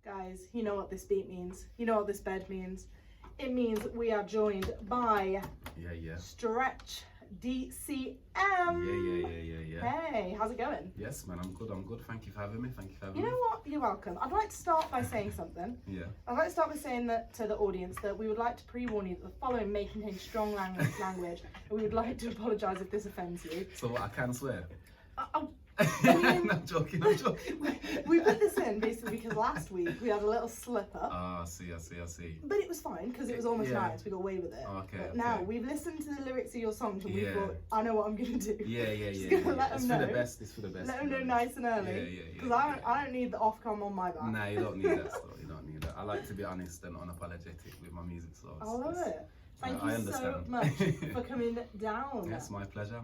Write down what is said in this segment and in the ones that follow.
Guys, you know what this beat means. You know what this bed means. It means we are joined by Stretch DCM. Hey, how's it going? Yes, man, I'm good. Thank you for having me. You know what? You're welcome. I'd like to start by saying something. I'd like to start by saying that to the audience that we would like to pre-warn you that the following may contain strong language, and we would like to apologise if this offends you. So what, I can swear? I mean, I'm joking. We put this in basically because last week we had a little slip up. I see. But it was fine because it was almost nice. We got away with it. Okay. Now we've listened to the lyrics of your songs and we thought, I know what I'm gonna do. Just gonna let them know. It's for the best. Let them know nice and early. Because I don't need the Ofcom on my back. Nah, you don't need that stuff. You don't need that. I like to be honest and unapologetic with my music, so I love it. Thank you so much for coming down. Yes, my pleasure.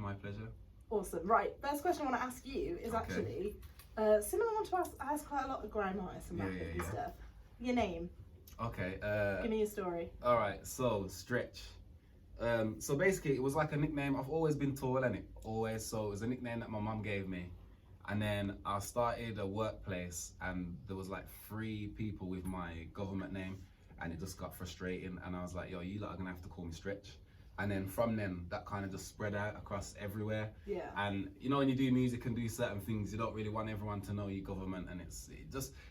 Awesome. Right, first question I want to ask you is actually similar one to ask quite a lot of grime artists and rappers and stuff. Your name. Okay. Give me your story. All right. So Stretch. So basically, it was like a nickname. I've always been tall, innit? Always. So it was a nickname that my mum gave me, and then I started a workplace, and there was like 3 people with my government name, and it just got frustrating. And I was like, yo, you lot are gonna have to call me Stretch. And then from then, that kind of just spread out across everywhere. Yeah. And you know, when you do music and do certain things, you don't really want everyone to know your government, and it's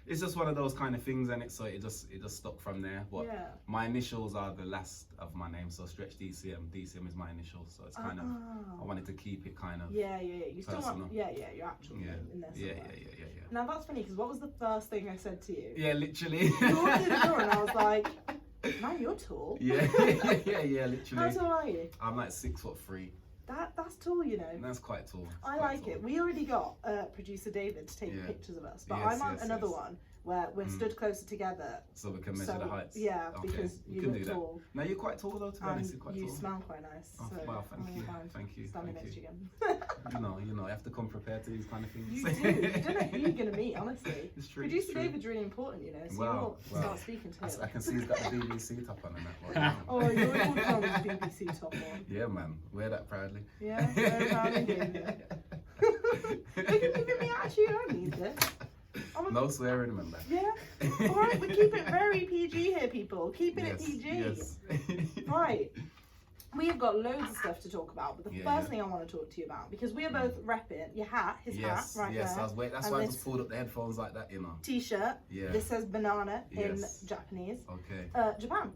just one of those kind of things, and so it just stuck from there. But my initials are the last of my name, so Stretch DCM. DCM is my initials, so it's kind of I wanted to keep it kind of You still personal. want your actual name in there somewhere. Yeah. Now that's funny because what was the first thing I said to you? Yeah, literally. You walked through the door and I was like, man, you're tall. Yeah, literally. How tall are you? I'm like 6'3". That's tall, you know. That's quite tall. I like it. We already got producer David to take pictures of us, but I'm on another one where we're stood closer together. So we can measure the heights. Yeah, because you look tall. No, you're quite tall though, to be honest. You're quite tall. You smell quite nice. Oh, so well, thank you. Standing next to you again. you know, you have to come prepared to these kind of things. You do. You don't know who you're going to meet, honestly. It's true. Producer David's really important, you know, so you'll start speaking to him. I can see he's got the BBC top on and that. Oh, you're all on with the BBC top on. Yeah, man. Wear that proudly. Yeah, very proudly, David. Look at me, actually, I don't need this. No swearing, remember. Yeah. Alright, we're keeping it very PG here, people. Keeping it PG. Yes. Right. We have got loads of stuff to talk about, but the first thing I want to talk to you about, because we are both repping your hat, his hat, right there. Yes, that's why I just pulled up the headphones like that, you know. T-shirt. Yeah. This says banana in Japanese. Okay. Japan.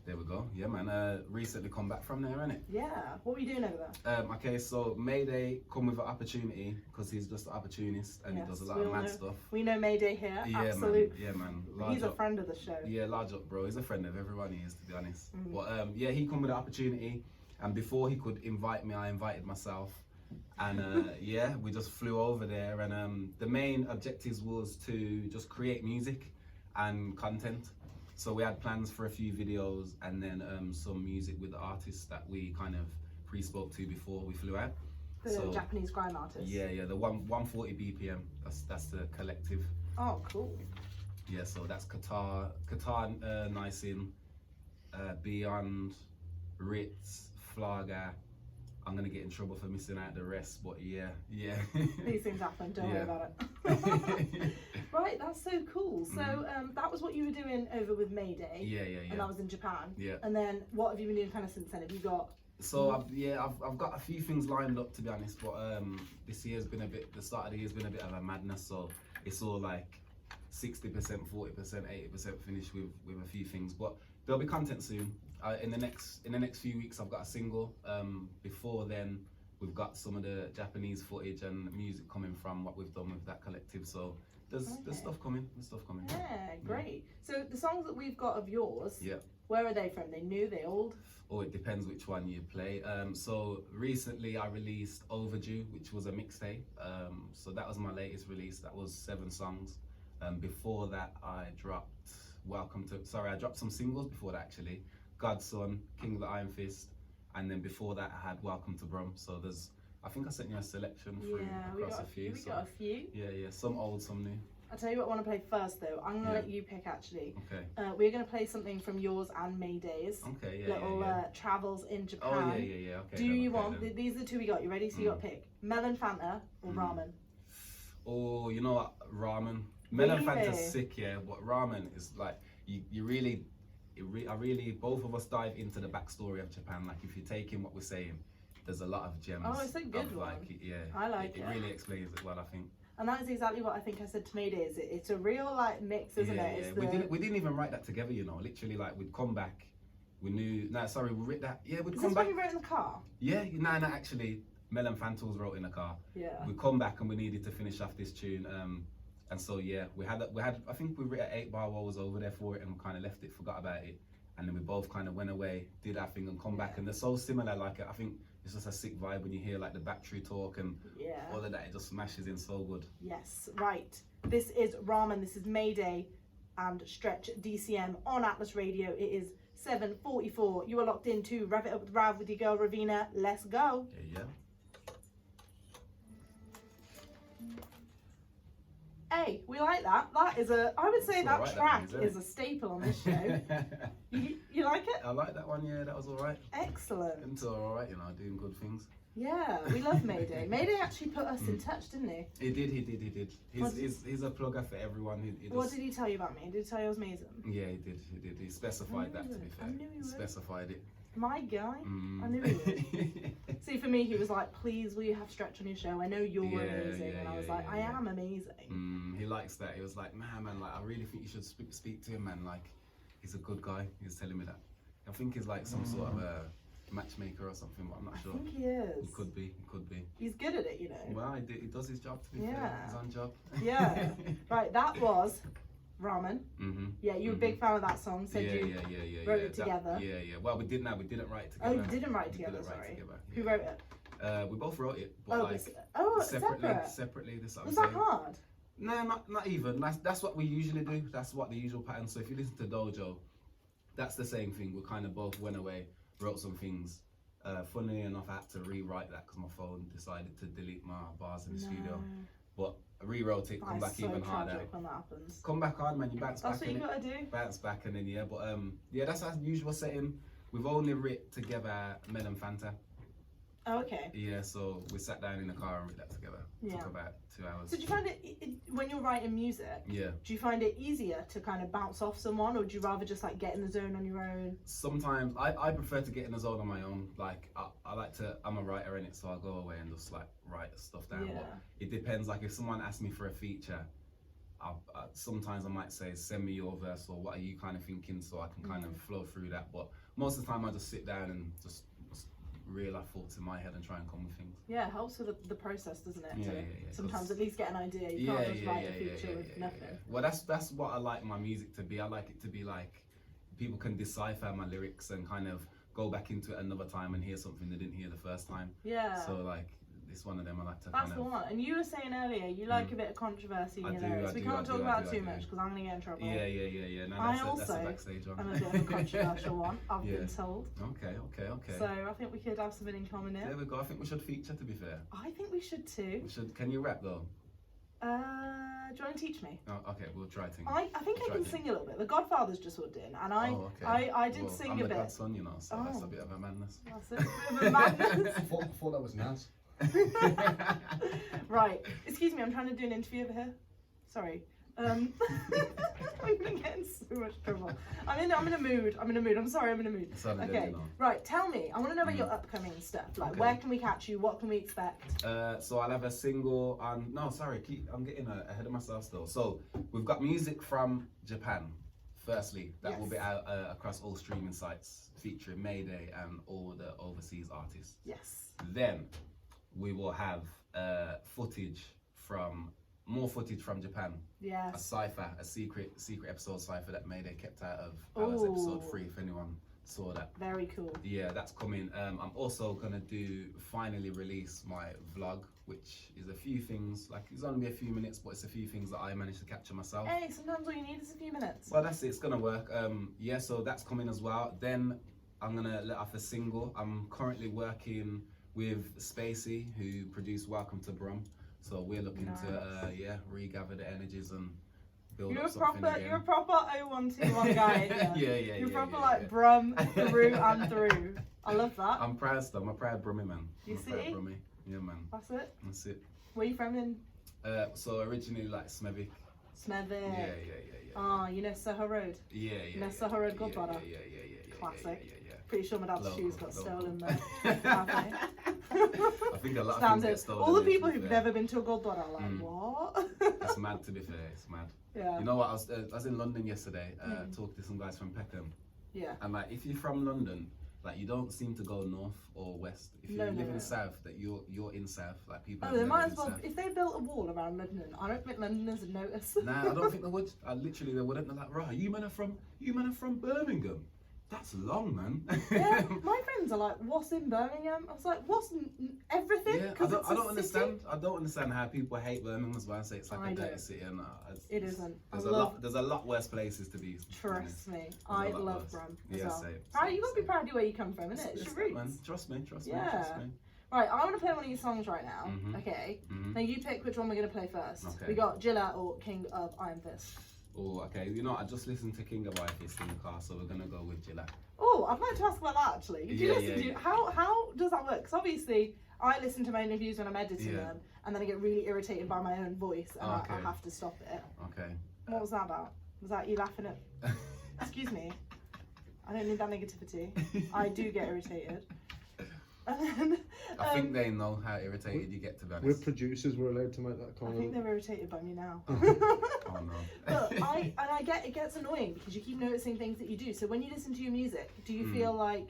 There we go. Yeah, man. Recently come back from there, innit? Yeah. What were you doing over there? Okay, so Mayday come with an opportunity because he's just an opportunist and he does a lot of mad stuff. We know Mayday here. Yeah, absolutely. Man. He's a friend of the show. Yeah, large up, bro. He's a friend of everyone. He is, to be honest. But he come with an opportunity, and before he could invite me, I invited myself. And we just flew over there. And the main objectives was to just create music and content. So we had plans for a few videos and then some music with the artists that we kind of pre-spoke to before we flew out. The Japanese grime artists? Yeah, the 140 BPM, that's the collective. Oh, cool. Yeah, so that's Qatar, Nysin, Beyond, Ritz, Flaga. I'm gonna get in trouble for missing out the rest, but yeah. These things happen, don't worry about it. Right, that's so cool. So that was what you were doing over with Mayday. Yeah. And that was in Japan. Yeah. And then what have you been doing kind of since then? Have you got? So I've got a few things lined up, to be honest, but this year's been the start of the year's been a bit of a madness. So it's all like 60%, 40%, 80% finished with a few things, but there'll be content soon. In the next few weeks, I've got a single. Before then, we've got some of the Japanese footage and music coming from what we've done with that collective. So there's stuff coming. Yeah, great. So the songs that we've got of yours, where are they from? They new, they old? Oh, it depends which one you play. So recently I released Overdue, which was a mixtape. So that was my latest release. That was 7 songs. Before that, I dropped I dropped some singles before that, actually. Godson, King of the Iron Fist, and then before that I had Welcome to Brum. So I think I sent you a selection across a few. We got a few. Yeah, some old, some new. I'll tell you what I want to play first though. I'm going to let you pick actually. Okay. We're going to play something from yours and Mayday's. Okay, travels in Japan. Oh, yeah. Okay. Do you want, these are the 2 we got. You ready? So you got to pick Melon Fanta or Ramen. Oh, you know what? Ramen. Melon Really? Fanta's sick, yeah. But ramen is like I really, both of us dive into the backstory of Japan. Like if you take in what we're saying, there's a lot of gems. Oh, it's a good of, one. like, yeah, I like it. It really explains it well, I think. And that is exactly what I think I said to Mayday. Is it's a real like mix, isn't it? It's We didn't even write that together, you know. Literally, like we'd come back, we knew. No, sorry, we wrote that. Yeah, we'd Is come this back. what you wrote in the car? Yeah, no, actually, Melon Fantals wrote in the car. Yeah. We come back and we needed to finish off this tune. And so yeah, we had. I think we wrote an 8-bar while I was over there for it, and we kind of left it, forgot about it, and then we both kind of went away, did our thing, and come back, and they're so similar. Like I think it's just a sick vibe when you hear like the battery talk and all of that. It just smashes in so good. Yes, right. This is Ramen. This is Mayday and Stretch DCM on Atlas Radio. It is 7:44. You are locked into Rev It Up with Rav with your girl Raveena. Let's go. Yeah. Hey, we like that. That is I would say that track is a staple on this show. you like it? I like that one, yeah, that was alright. Excellent. It's alright, you know, doing good things. Yeah, we love Mayday. Mayday actually put us in touch, didn't he? He did. He's a plugger for everyone. What did he tell you about me? Did he tell you I was amazing? Yeah, he did. He specified that, to be fair. I knew he would. Specified it. My guy. I knew he would. See, for me, he was like, please, will you have Stretch on your show? I know you're amazing. And I was like, I am amazing. He likes that. He was like, man, like, I really think you should speak to him, man. Like, he's a good guy. He was telling me that. I think he's like some sort of a matchmaker or something, but I'm not sure. I think he is. He could be. He's good at it, you know. Well, he does his job, to be fair. He's on job. Yeah. Right, that was Ramen. Yeah, you were a big fan of that song. Said you wrote it together. Yeah. Well, we didn't write it together. Oh, you didn't write it together. Sorry. Who wrote it? We both wrote it, but separately. This was that hard? No, not even. That's what we usually do. That's what the usual pattern. So if you listen to Dojo, that's the same thing. We kind of both went away, wrote some things. Funnily enough, I had to rewrite that because my phone decided to delete my bars in the studio. But I rewrote it, come back even harder. When that happens. Come back hard, man. You bounce back. That's what you gotta do. Bounce back, and then that's our usual setting. We've only writ together Melon Fanta. Oh, okay. Yeah, so we sat down in the car and writ that together. Yeah. Took about 2 hours. So do you find it when you're writing music? Yeah. Do you find it easier to kind of bounce off someone, or do you rather just like get in the zone on your own? Sometimes I prefer to get in the zone on my own. Like I like to. I'm a writer in it, so I'll go away and just like write stuff down. Yeah. But it depends. Like if someone asks me for a feature, sometimes I might say, send me your verse, or what are you kind of thinking, so I can kind of flow through that. But most of the time I just sit down and just reel our thoughts in my head and try and come with things. Yeah, it helps with the process, doesn't it? Yeah. Sometimes at least get an idea. You can't just write a feature with nothing. Well, that's what I like my music to be. I like it to be like people can decipher my lyrics and kind of go back into it another time and hear something they didn't hear the first time. Yeah. So like it's one of them I like to That's the one. And you were saying earlier you like a bit of controversy in your lyrics. We can't talk about it too much because I'm going to get in trouble. Yeah. No, that's a backstage one. I'm a bit of a controversial one, I've been told. Okay. So I think we could have something in common here. There we go. I think we should feature, to be fair. I think we should too. We should. Can you rap though? Do you want to teach me? Oh, okay, we'll try to. I think I can sing a little bit. The Godfather's just walked in, and I did sing a bit. I'm the godson, you know, so that's a bit of a madness. That's it, a bit of a madness. I thought that was nice. Right, excuse me, I'm trying to do an interview over here. Sorry. We've been getting so much trouble. I'm in a mood. I'm sorry, I'm in a mood. Okay, right, tell me. I want to know about your upcoming stuff. Like, where can we catch you? What can we expect? So I'll have a single on. No, sorry, I'm getting ahead of myself still. So we've got music from Japan. Firstly, that will be out across all streaming sites, featuring Mayday and all the overseas artists. Yes. Then we will have more footage from Japan. Yes. A cipher, a secret episode cipher that Mayday kept out of ours episode 3, if anyone saw that. Very cool. Yeah, that's coming. I'm also gonna finally release my vlog, which is a few things, like it's only a few minutes, but it's a few things that I managed to capture myself. Hey, sometimes all you need is a few minutes. Well, that's it, it's gonna work. Yeah, so that's coming as well. Then I'm gonna let off a single. I'm currently working with Spacey, who produced Welcome to Brum. So we're looking to regather the energies and build up something again. You're a proper 0121 guy. Yeah. You're proper like Brum through and through. I love that. I'm proud stuff. I'm a proud Brummie man. You see? Yeah, man. That's it. That's it. Where are you from then? So originally like Smethwick. Smethwick. Yeah. Ah, you know Soho Road? Yeah. You know Soho Road Godbrother? Yeah. Classic. Pretty sure my dad's shoes got stolen there. I think a lot of things get stolen. All the people who've never been to a Godbrother are like, what? It's mad, to be fair. It's mad. Yeah. You know what? I was in London yesterday, talking to some guys from Peckham. Yeah. And like, if you're from London, like you don't seem to go north or west. If you live in South, that you're in South. Like people. Oh, they might as well. If they built a wall around London, I don't think Londoners would notice. Nah, I don't think they would. They wouldn't. They're like, right, you men are from Birmingham. That's long, man. Yeah, my friends are like, what's in Birmingham? I was like, what's everything? Yeah, I don't understand. I don't understand how people hate Birmingham. That's why I say it's like a dirty city. And it isn't. There's a lot worse places to be. Trust me, I love Brum as well. Same, right, you gotta be proud of where you come from, innit? It's your roots. Man. Trust me. Right, I want to play one of your songs right now. Okay. Now you pick which one we're gonna play first. Okay. We got Jilla or King of Iron Fist. Oh, okay. You know, I just listened to King of Iron Fist in the car, so we're gonna go with Jilla. Oh, I'd like to ask about that actually. Do you listen to how does that work? Because obviously I listen to my interviews when I'm editing them, and then I get really irritated by my own voice, and I have to stop it. Okay. What was that about? Was that you laughing at? Excuse me. I don't need that negativity. I do get irritated. And then, I think they know how irritated you get, to be honest. We're producers, we're allowed to make that comment. I think they're irritated by me now. Oh no. But I get it gets annoying because you keep noticing things that you do. So when you listen to your music, do you feel like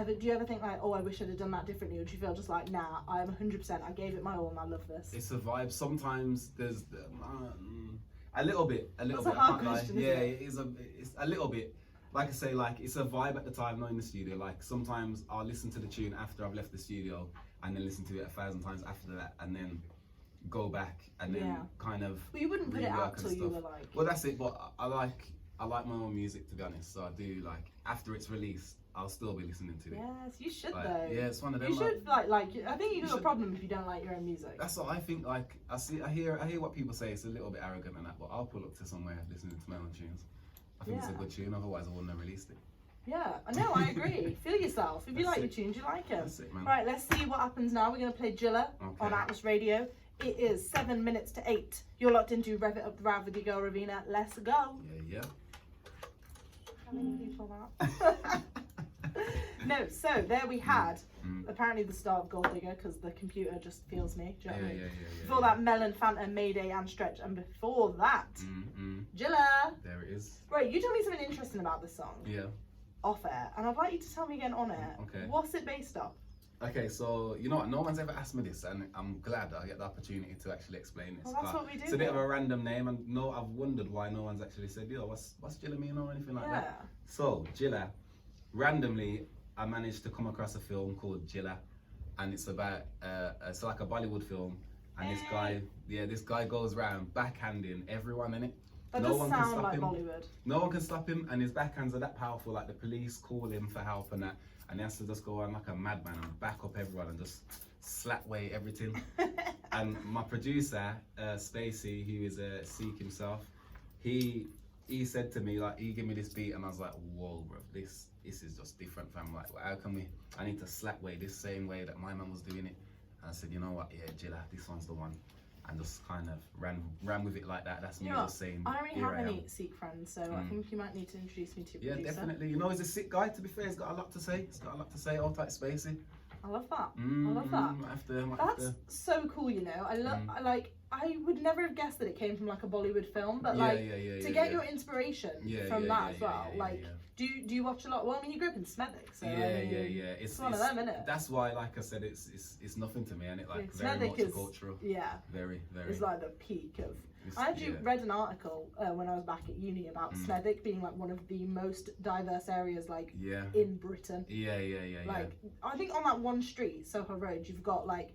do you ever think like, oh, I wish I'd have done that differently, or do you feel just like, nah, I'm 100%, I gave it my all and I love this? It's a vibe. Sometimes there's a little bit. That's a hard question, yeah, it's a little bit. Like I say, like it's a vibe at the time, not in the studio. Like sometimes I'll listen to the tune after I've left the studio, and then listen to it 1,000 times after that, and then go back and then kind of. But you wouldn't put it out till you were like. Well, that's it. But I like my own music, to be honest. So I do like after it's released, I'll still be listening to it. Yes, you should like, though. Yeah, it's one of them. You should like. I think you've got a problem if you don't like your own music. That's what I think. Like I hear what people say. It's a little bit arrogant and that, but I'll pull up to somewhere listening to my own tunes. I think it's a good tune. Otherwise, I wouldn't have released it. Yeah, no, I agree. Feel yourself. If you like your tunes, you like them. That's it, man. Right, let's see what happens now. We're going to play Jilla on Atlas Radio. It is 7 minutes to 8. You're locked into Rev It Up the Rav with your girl Raveena. Let's go. Yeah. How many people that? No, so there we had apparently the start of Gold Digger because the computer just feels me. Do you know what I mean? Before that, Melon, Fanta, Mayday, and Stretch, and before that, Jilla. There it is. Right, you told me something interesting about this song. Yeah. Off air, and I'd like you to tell me again on air. Okay. What's it based off? Okay, so you know what? No one's ever asked me this, and I'm glad that I get the opportunity to actually explain this. Well, that's what we do. It's a bit of a random name, and I've wondered why no one's actually said, yo, what's Jilla mean or anything like that. So Jilla, randomly, I managed to come across a film called Jilla, and it's about it's like a Bollywood film, and this guy goes around backhanding everyone in it. That no does one sound can stop like him. Bollywood. No one can stop him, and his backhands are that powerful. Like the police call him for help and that, and he has to just go on like a madman and back up everyone and just slap away everything. And my producer, Stacey, who is a Sikh himself, he said to me, like, he gave me this beat, and I was like, whoa, bro, this is just different, fam. Like, how can I need to slap way this same way that my man was doing it. And I said, you know what, yeah, Jilla, this one's the one. And just kind of ran with it like that. That's me just saying. I don't really have any Sikh friends, so I think you might need to introduce me to your producer. Yeah, definitely. You know, he's a Sikh guy, to be fair. He's got a lot to say. All type spacey. I love that. I love that. That's so cool, you know. I love. I would never have guessed that it came from like a Bollywood film, but to get your inspiration from that as well. Do you watch a lot? Well, I mean, you grew up in Smethwick, so it's one of them, isn't it? That's why, like I said, it's nothing to me, and it like very multicultural. Very. It's like the peak of. I actually read an article when I was back at uni about Smethwick being like one of the most diverse areas in Britain. Like I think on that one street, Soho Road, you've got like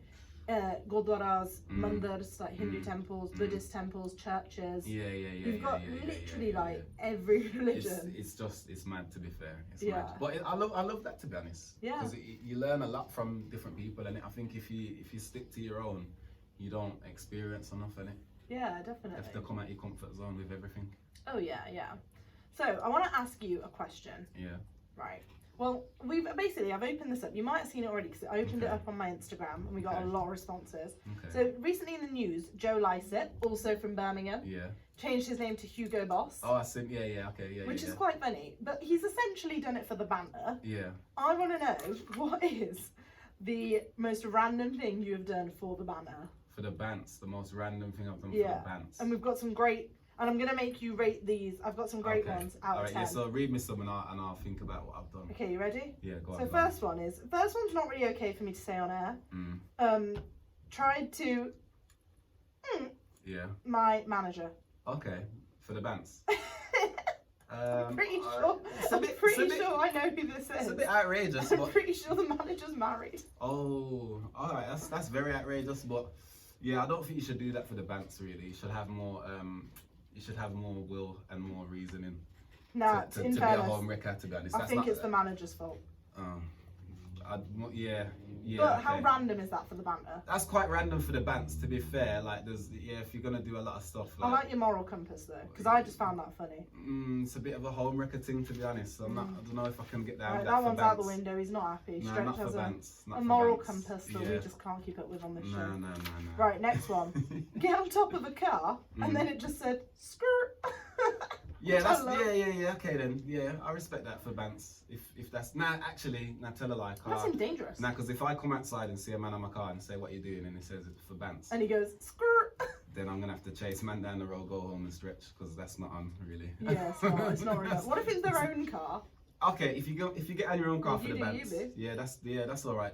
gurdwaras, mandirs, like Hindu temples, Buddhist temples, churches. You've got literally like every religion. It's mad, to be fair. It's mad. But I love that, to be honest. Because you learn a lot from different people, and I think if you stick to your own, you don't experience enough in it. Yeah, definitely. You have to come out your comfort zone with everything. Oh yeah. So I want to ask you a question. Yeah. Right. Well, I've opened this up. You might have seen it already because I opened it up on my Instagram and we got a lot of responses. Okay. So recently in the news, Joe Lycett, also from Birmingham, changed his name to Hugo Boss. Oh, I see. Yeah. Which is quite funny, but he's essentially done it for the banter. Yeah. I want to know, what is the most random thing you have done for the banter? For the bants, the most random thing I've done for the bants. And we've got some great, and I'm going to make you rate these. I've got some great ones out of 10. Yeah, so read me some and I'll think about what I've done. Okay, you ready? Yeah, go on. So first one's not really okay for me to say on air. Tried to my manager. Okay, for the bants. I'm pretty sure I know who this is. It's a bit outrageous. I'm pretty sure the manager's married. Oh, alright, that's very outrageous, but yeah, I don't think you should do that for the bants really. You should have more will and more reasoning. Nah, to in be a fairness, home wrecker, to be honest. I think it's the manager's fault. Yeah. But how random is that for the banter? That's quite random for the bants, to be fair. Like, if you're gonna do a lot of stuff. I like your moral compass though, because I just found that funny. It's a bit of a home wrecker thing, to be honest. So I don't know if I can get down with that one's out the window. He's not happy. No, Stretch not has for bants. a moral compass that we just can't keep up with on this show. No. Right, next one. Get on top of a car, and then it just said skirt. Yeah, okay then. Yeah, I respect that for bants. If that's tell a lie. That seems dangerous. Because if I come outside and see a man on my car and say what you're doing and he says it's for bants, and he goes skirt, then I'm gonna have to chase man down the road, go home and stretch, because that's not on really. Yeah, it's not really. What if it's their own car? Okay, if you get on your own car for the bants, that's all right.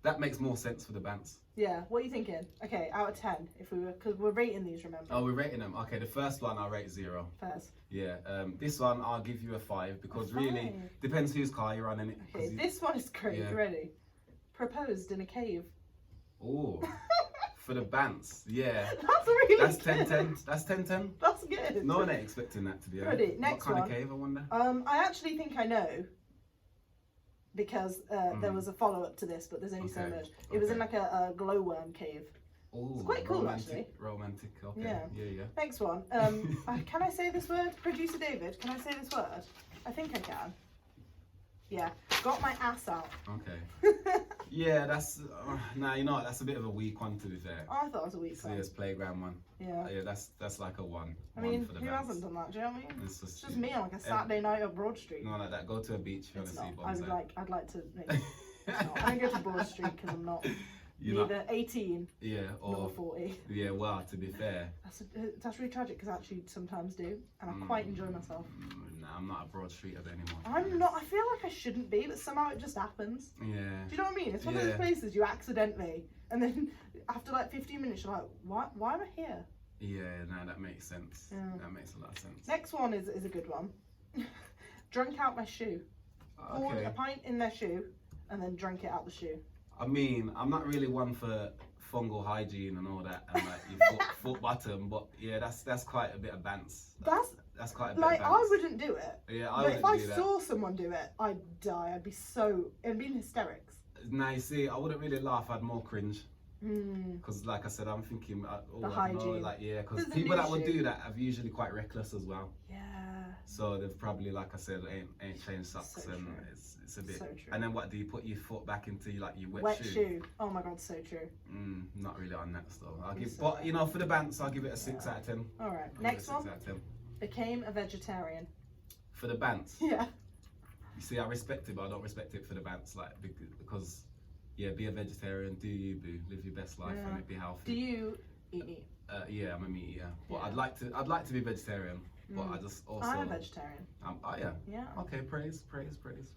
That makes more sense for the bants. Yeah, what are you thinking? Okay, out of 10, because we're rating these, remember? Oh, we're rating them. Okay, the first one I'll rate 0. First. Yeah, this one I'll give you a 5 because really depends whose car you're on in it. Okay, this one is great. You ready? Proposed in a cave. Oh, for the bants, yeah. That's really That's good. 10-10. That's 10-10. That's good. No one ain't expecting that to be honest. Ready? Next what kind one. of cave, I wonder? I actually think I know. Because there was a follow-up to this, but there's only so much. It was in like a glowworm cave. Ooh, it's quite cool, actually. Romantic, okay. Yeah. Next one. Can I say this word? Producer David, can I say this word? I think I can. Yeah. Got my ass out. Okay. Yeah, that's... you know what? That's a bit of a weak one, to be fair. I thought it was a weak one. It's playground one. Yeah. Yeah, that's like a 1. I mean, for the who hasn't done that? Do you know what I mean? It's just me on like a Saturday night at Broad Street. No, like that. Go to a beach if you want to see bombs. I'd like to... I don't go to Broad Street because I'm not... Either 18 or 40. Yeah, well, to be fair. That's really tragic because I actually sometimes do, and I quite enjoy myself. No, I'm not a Broad Streeter anymore. I'm not. I feel like I shouldn't be, but somehow it just happens. Yeah. Do you know what I mean? It's one of those places you accidentally, and then after like 15 minutes, you're like, why am I here? Yeah, no, that makes sense. Yeah. That makes a lot of sense. Next one is a good one. Drunk out my shoe. Poured a pint in their shoe, and then drank it out the shoe. I mean, I'm not really one for fungal hygiene and all that, and like your foot bottom, but yeah, that's quite a bit of bants. That's quite a bit of bants. I wouldn't do it. Yeah, but if I saw someone do it, I'd die. It'd be in hysterics. Now you see, I wouldn't really laugh. I'd more cringe. Because like I said, I'm thinking, the hygiene. Because people that would do that are usually quite reckless as well. Yeah. So they've probably, like I said, ain't changed socks, and it's a bit. So true. And then what do you put your foot back into, like your wet shoe? Oh my god, so true. Not really on that stuff. But you know, for the bants, I'll give it a 6 out of 10. All right, next one. 6 out of 10. Became a vegetarian. For the bants. Yeah. You see, I respect it, but I don't respect it for the bants, like because. Yeah, be a vegetarian, do you, boo. Live your best life and be healthy. Do you eat meat? Yeah, I'm a meat eater. But I'd like to be vegetarian. But I just also... I'm a vegetarian. Yeah? Okay, praise.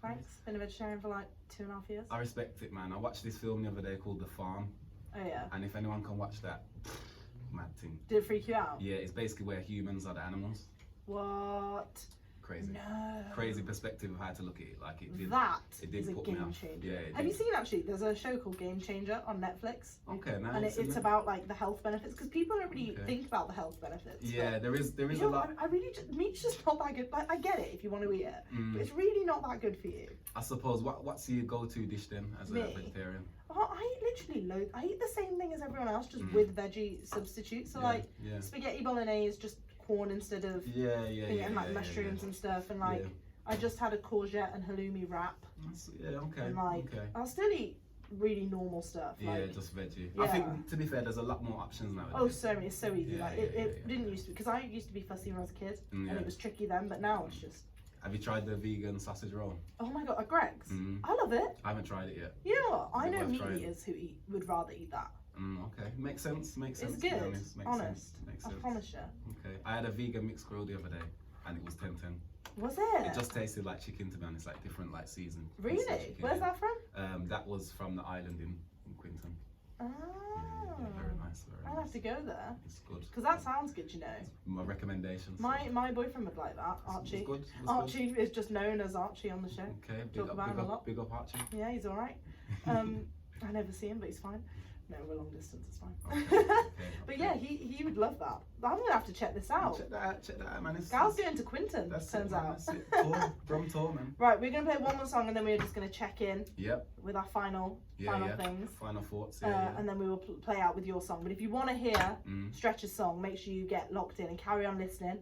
Thanks. Been a vegetarian for like 2.5 years. I respect it, man. I watched this film the other day called The Farm. Oh yeah. And if anyone can watch that, mad thing. Did it freak you out? Yeah, it's basically where humans are the animals. What? Crazy. No. Crazy perspective of how to look at it. Like it did. It is a game changer. Yeah. Have you seen actually? There's a show called Game Changer on Netflix. Okay, nice. And it's about like the health benefits because people don't really think about the health benefits. Yeah, there is a lot. I really meat's just not that good. Like I get it if you want to eat it, but it's really not that good for you. I suppose. What's your go-to dish then as a vegetarian? Oh, I eat literally I eat the same thing as everyone else, just with veggie substitutes. So spaghetti bolognese, just corn instead of and like mushrooms and stuff, and like I just had a courgette and halloumi wrap. Yeah, okay. And I'll still eat really normal stuff. Yeah, just veggie. Yeah. I think, to be fair, there's a lot more options now. Oh, so many. It's so easy. Yeah, It didn't used to, because I used to be fussy when I was a kid, and it was tricky then, but now it's just... Have you tried the vegan sausage roll? Oh my god, at Greg's? I love it. I haven't tried it yet. You know what? I know meat trying? eaters who would rather eat that. Okay, makes sense. Makes sense. It's good. Makes honest. sense. Makes I sense. promise you. Okay, I had a vegan mixed grill the other day, and it was 10-10. Was it? It just tasted like chicken, to be honest, like different, like seasoned. Really? Chicken, Where's that from? That was from the island in Quinton. Oh. Yeah, very nice. Very I'll nice. have to go there. It's good. Because that sounds good, you know. My recommendations. My boyfriend would like that, Archie. It's good. Archie is just known as Archie on the show. Okay, Talk about him a lot. Big up Archie. Yeah, he's alright. I never see him, but he's fine. No, we're long distance, it's fine. Okay. But yeah, he would love that. I'm gonna have to check this out. Check that out, man. Gal's going to Quinton, That's turns it, man. out. That's it. Drum tour, man. Right, we're gonna play one more song and then we're just gonna check in with our final things. Final thoughts. And then we will play out with your song. But if you want to hear Stretch's song, make sure you get locked in and carry on listening.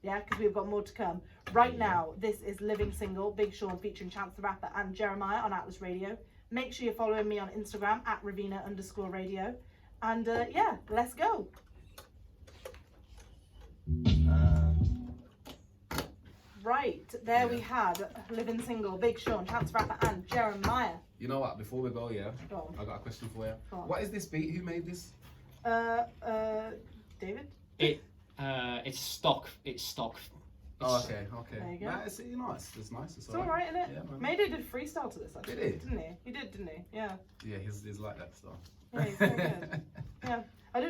Yeah, because we've got more to come. Right now, this is Living Single, Big Sean featuring Chance the Rapper and Jeremiah on Atlas Radio. Make sure you're following me on Instagram at Raveena_radio. And yeah, let's go. Right, there we had Living Single, Big Sean, Chance the Rapper and Jeremiah. You know what, before we go, Go on. I got a question for you. Go on. What is this beat? Who made this? David? It's stock. Oh, okay. There you go. Nah, it's nice. It's nice. It's alright, isn't it? Yeah, man. Mayday did freestyle to this, actually. Did he? Didn't he? He did, didn't he? Yeah. Yeah, he's like that stuff. Yeah, he's very good. Yeah.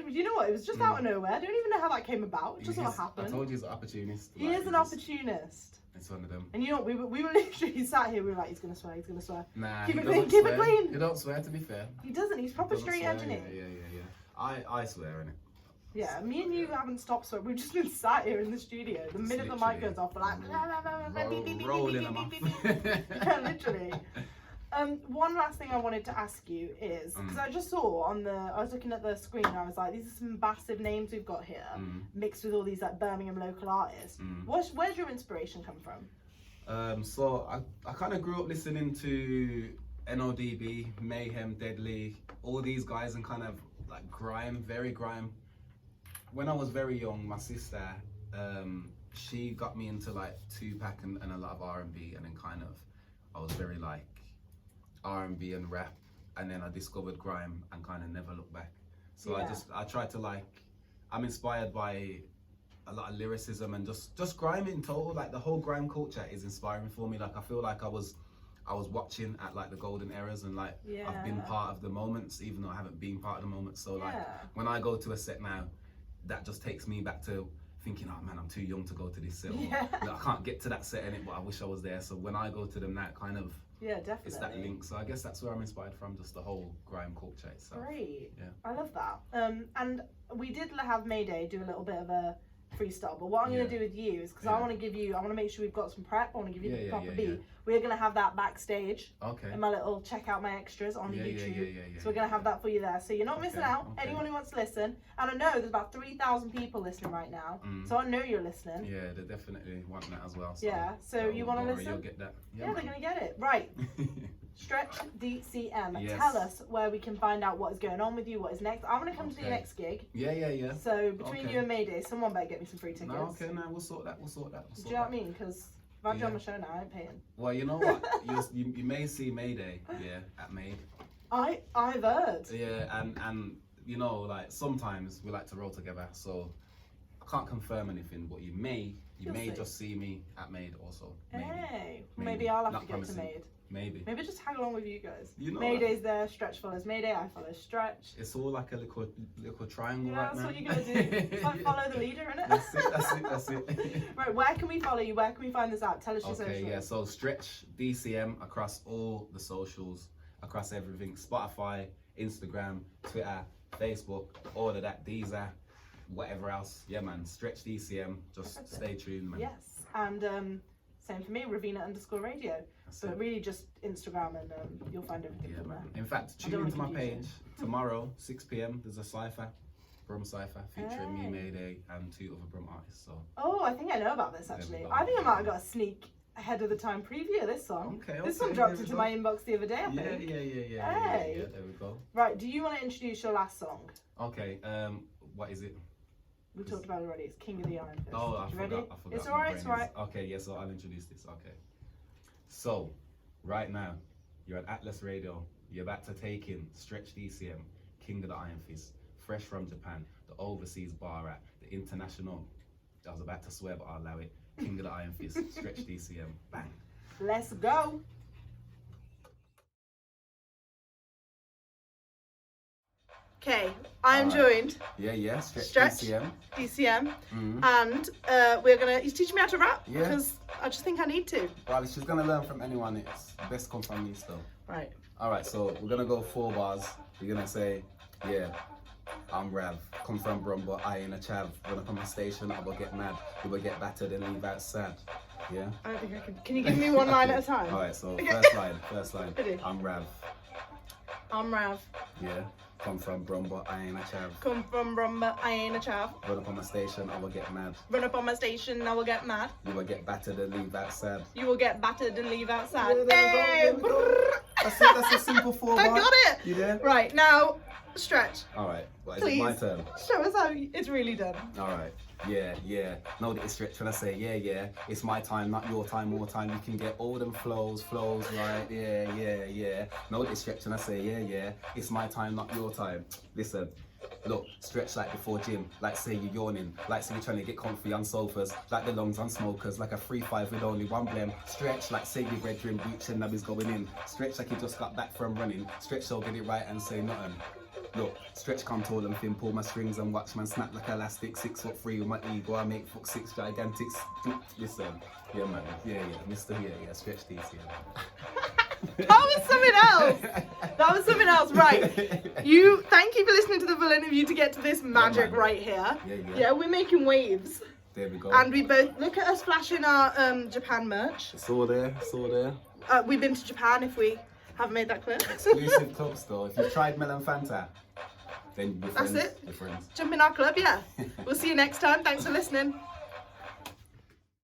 You know what? It was just out of nowhere. I don't even know how that came about. It just sort of happened. I told you he's an opportunist. He is an opportunist. It's one of them. And you know what? We were literally sat here. We were like, he's gonna swear. He's gonna swear. Nah, keep he it clean. doesn't Keep swear. it clean. He don't swear, to be fair. He doesn't. He's proper Doesn't straight swear, edge, isn't he? Yeah. I swear in it. Yeah, me and you haven't stopped swearing. We've just been sat here in the studio. The minute the mic goes off, we're like, rolling them off. Yeah, literally. One last thing I wanted to ask you is, because I just saw I was looking at the screen and I was like, these are some massive names we've got here, mixed with all these like Birmingham local artists. Where's your inspiration come from? So I kind of grew up listening to NODB, Mayhem, Deadly, all these guys, and kind of like grime, very grime. When I was very young, my sister, she got me into like Tupac and a lot of R&B, and then kind of I was very like R&B and rap, and then I discovered grime and kind of never looked back. So I tried to like, I'm inspired by a lot of lyricism and just grime in total. Like the whole grime culture is inspiring for me. Like I feel like I was watching at like the golden eras, and like I've been part of the moments, even though I haven't been part of the moments. So like when I go to a set now, that just takes me back to thinking, oh man, I'm too young to go to this set. Or, I can't get to that set in it, but I wish I was there. So when I go to them, that kind of definitely. It's that link. So I guess that's where I'm inspired from, just the whole grime culture itself. Great. Yeah. I love that. And we did have Mayday do a little bit of a freestyle, but what I'm going to do with you is, because I want to make sure we've got some prep. I want to give you the proper beat. We're going to have that backstage in my little check out my extras on YouTube. So we're going to have that for you there, so you're not missing out. Anyone who wants to listen, and I know there's about 3,000 people listening right now, so I know you're listening. Yeah, they definitely want that as well. So you want to listen? You'll get that. Yeah, they're going to get it. Right. Stretch DCM. Tell us where we can find out what is going on with you, what is next. I want to come to your next gig. Yeah. So between you and Mayday, someone better get me some free tickets. No, we'll sort that. Do you know what I mean? Because if I join my show now, I ain't paying. Well, you know what? you may see Mayday, at Made. I've heard. Yeah, and you know, like sometimes we like to roll together, so I can't confirm anything, but you may just see me at Made also. Maybe I'll have to get to Made. Maybe just tag along with you guys. You know, Mayday's there, Stretch follows Mayday, I follow Stretch. It's all like a little triangle right now. That's what you're gonna do. It's like follow the leader, innit? That's it. Right, where can we follow you? Where can we find this out? Tell us your socials. So Stretch DCM across all the socials, across everything: Spotify, Instagram, Twitter, Facebook, all of that. Deezer, whatever else. Yeah, man. Stretch DCM. Just stay tuned, man. Yes, and same for me, Raveena_radio. So really just Instagram, and you'll find everything from there. In fact, tune into my page tomorrow, 6 p.m. There's a cypher, Brum cypher, featuring me, Mayday, and 2 other Brum artists. So. Oh, I think I know about this actually. I think I might have got a sneak ahead of the time preview, this song. Okay, This one dropped into my inbox the other day, I Yeah, think. yeah. There we go. Right, do you want to introduce your last song? Okay, what is it? We talked about it already. It's King of the Iron Fist. Oh, I You forgot. ready? I forgot. It's My alright, brain it's is- alright. Okay, yeah, so I'll introduce this. Okay. So, right now, you're at Atlas Radio. You're about to take in Stretch DCM, King of the Iron Fist, fresh from Japan, the overseas bar at the international. I was about to swear, but I'll allow it. King of the Iron Fist, Stretch DCM. Bang. Let's go. Okay, I'm Alright. joined, Yeah, Stretch, Stretch. DCM. DCM, Mhm. and he's teaching me how to rap Yeah. because I just think I need to. Well, if she's gonna learn from anyone, it's best come from me still. Right. Alright, so we're gonna go 4 bars. You're gonna say, yeah, I'm Rav, come from Brum, but I ain't a chav. When I come on station, I will get mad. You will get battered and leave out sad. Yeah? I don't think I can. Can you give me one line at a time? Alright, so Okay. first line. Ready? I'm Rav, I'm Rav. yeah, come from Brum, but I ain't a chav. Come from Rumba, I ain't a chav. When I come on station, I will get mad. Run up on my station, I will get mad. You will get battered and leave out sad. You will get battered and leave outside. Yeah, there Hey, we go, there we go. brrr. That's a simple 4 I bar. got it. You there? Right, now, Stretch. Alright, well, is Please. it my turn? Show us how it's really done. Alright, yeah. Know that it's Stretch when I say yeah. It's my time, not your time, more time. You can get all them flows, right? Yeah. Know that it's Stretch when I say yeah. It's my time, not your time. Listen, look, stretch like before gym, like say you're yawning, like say you're trying to get comfy on sofas, like the lungs on smokers, like a 3-5 with only one blem. Stretch like say your bedroom beach and nubbies going in. Stretch like you just got back from running. Stretch so get it right and say nothing. Look, stretch come tall and thin, pull my strings and watch man snap like elastic, 6'3" with my ego, I make fuck 6 gigantics. Listen, yeah man, yeah, Mr. Yeah, Stretch DCM. That was something else. Right. Thank you for listening to the full interview to get to this magic man. right here. Yeah. We're making waves. There we go. And we both, look at us flashing our Japan merch. It's all there. We've been to Japan if we haven't made that clear. Exclusive club store. If you've tried Melon Fanta, then you're That's friends. it. You're friends. Jump in our club, yeah. We'll see you next time. Thanks for listening.